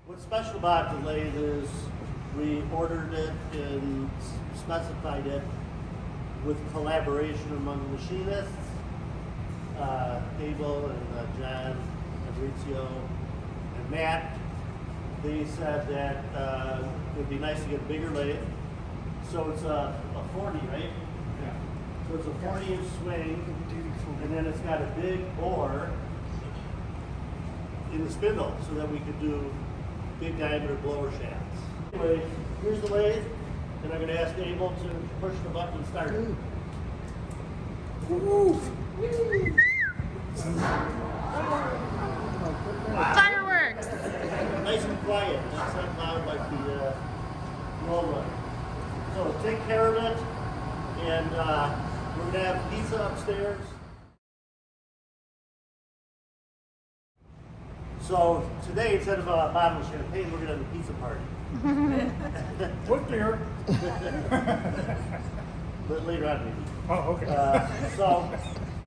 What's special about the lathe is we ordered it and specified it with collaboration among machinists, Abel and John, Fabrizio, and Matt. They said that it would be nice to get a bigger lathe. So it's a 40, right? Yeah. So it's a 40-inch swing, and then it's got a big bore in the spindle so that we could do big diameter blower shafts. Anyway, here's the lathe, and I'm going to ask Abel to push the button and start it. Fireworks! Nice and quiet, not so loud like the old one. So take care of it, and we're going to have pizza upstairs. So today, instead of a bottle of champagne, we're going to have a pizza party. What beer? But later on, maybe. Oh, okay. So